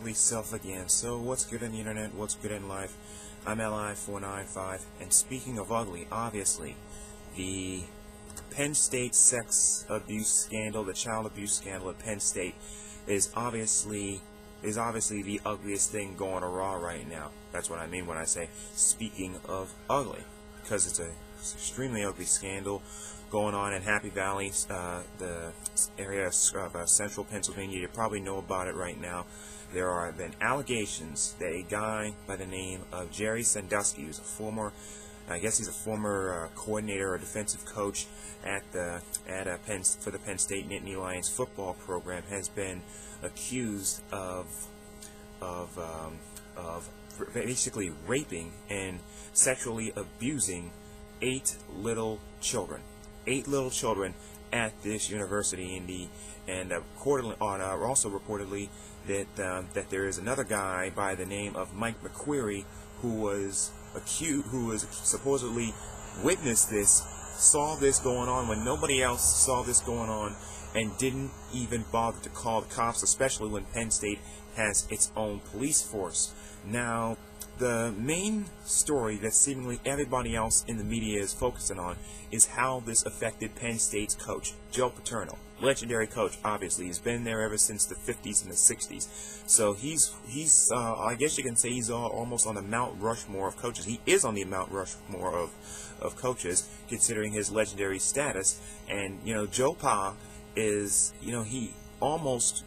ugly self again. So what's good in the internet, what's good in life? I'm Li495, and speaking of ugly, obviously, the Penn State sex abuse scandal, the child abuse scandal at Penn State, is obviously the ugliest thing going around right now. That's what I mean when I say speaking of ugly, because it's an extremely ugly scandal going on in Happy Valley, the area of central Pennsylvania. You probably know about it right now. There have been allegations that a guy by the name of Jerry Sandusky, who's a former, I guess he's a former coordinator or defensive coach at the for the Penn State Cryin Lions football program, has been accused of basically raping and sexually abusing 8 little children. 8 little children at this university, and also reportedly that there is another guy by the name of Mike McQuarrie who supposedly witnessed this, saw this going on when nobody else saw this going on, and didn't even bother to call the cops, especially when Penn State has its own police force. Now, the main story that seemingly everybody else in the media is focusing on is how this affected Penn State's coach, Joe Paterno. Legendary coach, obviously. He's been there ever since the 50s and the 60s. So he's I guess you can say he's almost on the Mount Rushmore of coaches. He is on the Mount Rushmore of coaches, considering his legendary status. And, Joe Pa is, he almost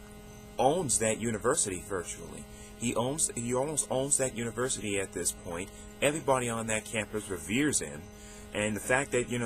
owns that university virtually. He almost owns that university at this point. Everybody on that campus reveres him, and the fact that you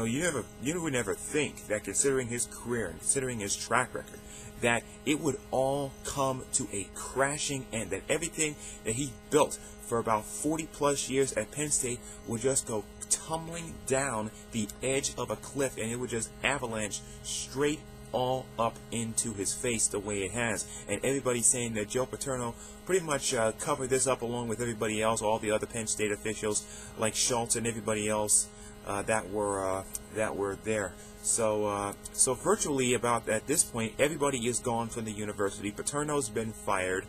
would never think that, considering his career and considering his track record, that it would all come to a crashing end. That everything that he built for about 40+ years at Penn State would just go tumbling down the edge of a cliff, and it would just avalanche straight all up into his face the way it has. And everybody's saying that Joe Paterno pretty much covered this up, along with everybody else, all the other Penn State officials like Schultz and everybody else that were there. So virtually about at this point, everybody is gone from the university. Paterno's been fired.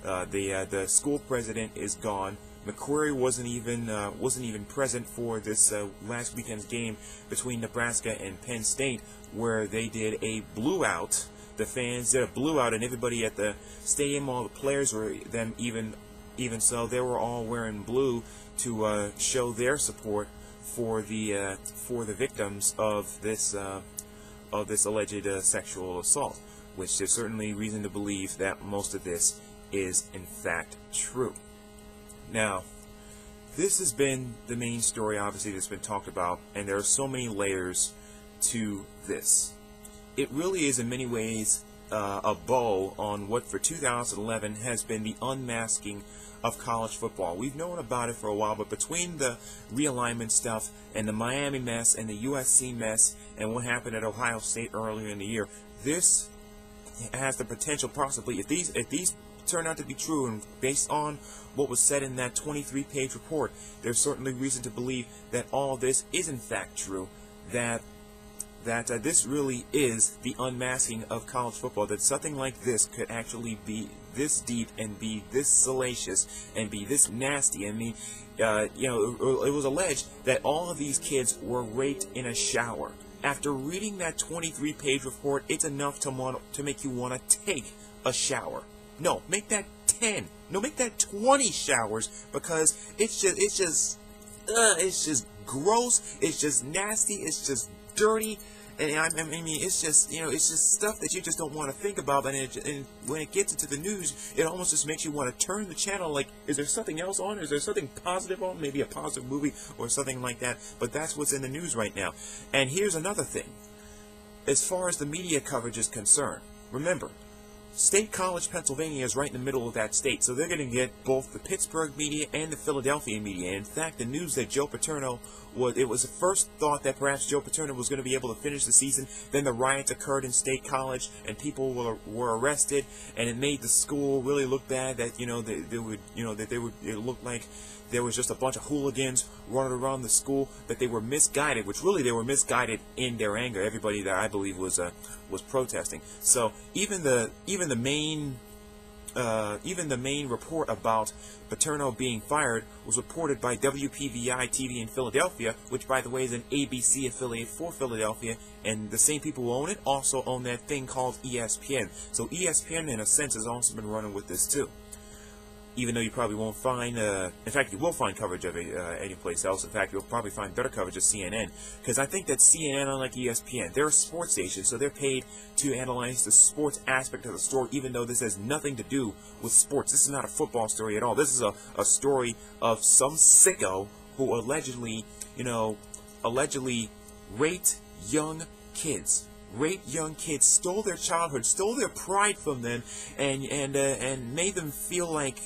The school president is gone. McQuarrie wasn't even present for this last weekend's game between Nebraska and Penn State, where they did a blowout. The fans did a blowout, and everybody at the stadium, all the players were even so, they were all wearing blue to show their support for the victims of this alleged sexual assault, which there's certainly reason to believe that most of this is in fact true. Now, this has been the main story, obviously, that's been talked about, and there are so many layers to this. It really is, in many ways, a bow on what for 2011 has been the unmasking of college football. We've known about it for a while, but between the realignment stuff and the Miami mess and the USC mess and what happened at Ohio State earlier in the year, this has the potential, possibly, if these turn out to be true, and based on what was said in that 23-page report, there's certainly reason to believe that all this is in fact true, that this really is the unmasking of college football, that something like this could actually be this deep and be this salacious and be this nasty. I mean, it was alleged that all of these kids were raped in a shower. After reading that 23-page report, it's enough to make you want to take a shower. No, make that 10. No, make that 20 showers, because it's just gross. It's just nasty. It's just dirty. And I mean, it's just stuff that you just don't want to think about. And when it gets into the news, it almost just makes you want to turn the channel. Like, is there something else on? Is there something positive on? Maybe a positive movie or something like that. But that's what's in the news right now. And here's another thing. As far as the media coverage is concerned, remember, State College, Pennsylvania is right in the middle of that state, so they're going to get both the Pittsburgh media and the Philadelphia media. And in fact, the news that Joe Paterno it was the first thought that perhaps Joe Paterno was going to be able to finish the season. Then the riots occurred in State College, and people were arrested, and it made the school really look bad. That it looked like there was just a bunch of hooligans running around the school, that they were misguided, which really they were misguided in their anger. Everybody that I believe was protesting. So even the main even the main report about Paterno being fired was reported by WPVI TV in Philadelphia, which, by the way, is an ABC affiliate for Philadelphia, and the same people who own it also own that thing called ESPN. So ESPN, in a sense, has also been running with this too. Even though you probably won't find, in fact, you will find coverage of it anyplace else. In fact, you'll probably find better coverage of CNN. Because I think that CNN, unlike ESPN, they're a sports station, so they're paid to analyze the sports aspect of the story, even though this has nothing to do with sports. This is not a football story at all. This is a story of some sicko who allegedly, raped young kids. Raped young kids, stole their childhood, stole their pride from them, and made them feel like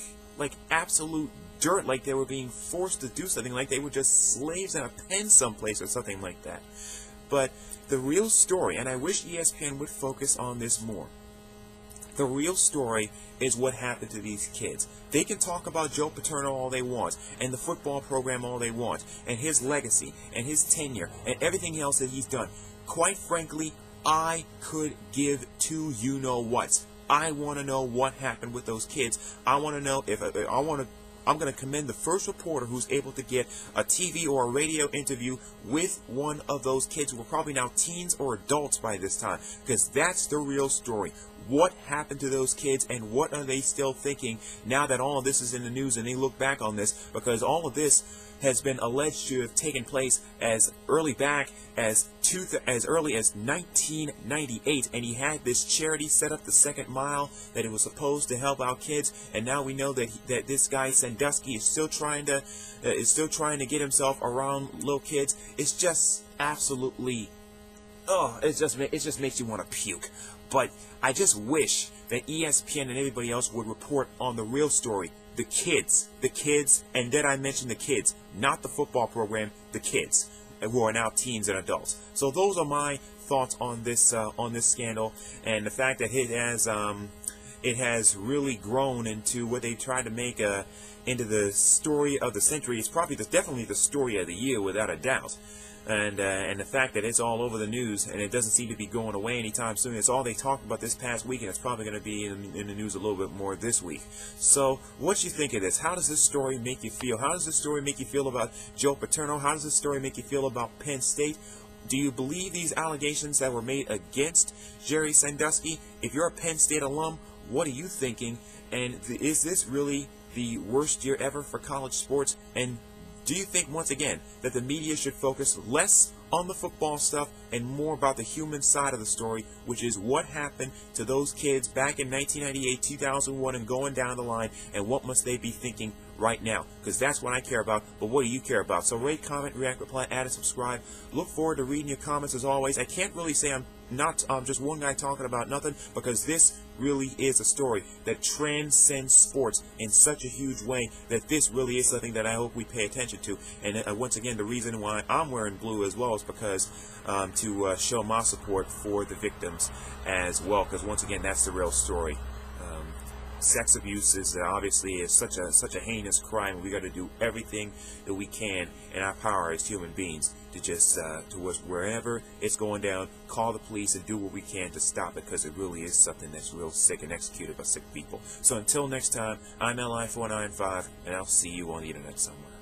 absolute dirt, like they were being forced to do something, like they were just slaves in a pen someplace or something like that. But the real story, and I wish ESPN would focus on this more, the real story is what happened to these kids. They can talk about Joe Paterno all they want, and the football program all they want, and his legacy, and his tenure, and everything else that he's done. Quite frankly, I could give two you-know-whats. I want to know what happened with those kids. I want to know I'm going to commend the first reporter who's able to get a TV or a radio interview with one of those kids who are probably now teens or adults by this time, because that's the real story. What happened to those kids, and what are they still thinking now that all of this is in the news and they look back on this? Because all of this has been alleged to have taken place as early as 1998, and he had this charity set up, the Second Mile, that it was supposed to help out kids, and now we know that this guy Sandusky is still trying to get himself around little kids. It's just absolutely, it just makes you want to puke. But I just wish that ESPN and everybody else would report on the real story. The kids, and then I mentioned the kids, not the football program, the kids, who are now teens and adults. So those are my thoughts on this scandal, and the fact that it has really grown into what they tried to make into the story of the century. It's probably definitely the story of the year, without a doubt. And the fact that it's all over the news, and it doesn't seem to be going away anytime soon. It's all they talked about this past week, and it's probably going to be in the news a little bit more this week. So, what do you think of this? How does this story make you feel? How does this story make you feel about Joe Paterno? How does this story make you feel about Penn State? Do you believe these allegations that were made against Jerry Sandusky? If you're a Penn State alum, what are you thinking? And is this really the worst year ever for college sports? And do you think, once again, that the media should focus less on the football stuff and more about the human side of the story, which is what happened to those kids back in 1998, 2001, and going down the line, and what must they be thinking right now? Because that's what I care about, but what do you care about? So rate, comment, react, reply, add, and subscribe. Look forward to reading your comments as always. I can't really say I'm just one guy talking about nothing, because this really is a story that transcends sports in such a huge way that this really is something that I hope we pay attention to. And once again, the reason why I'm wearing blue as well is because to show my support for the victims as well, because once again, that's the real story. Sex abuse is obviously such a heinous crime. We got to do everything that we can in our power as human beings to just wherever it's going down, call the police and do what we can to stop it, because it really is something that's real sick and executed by sick people. So until next time, I'm LI495, and I'll see you on the internet somewhere.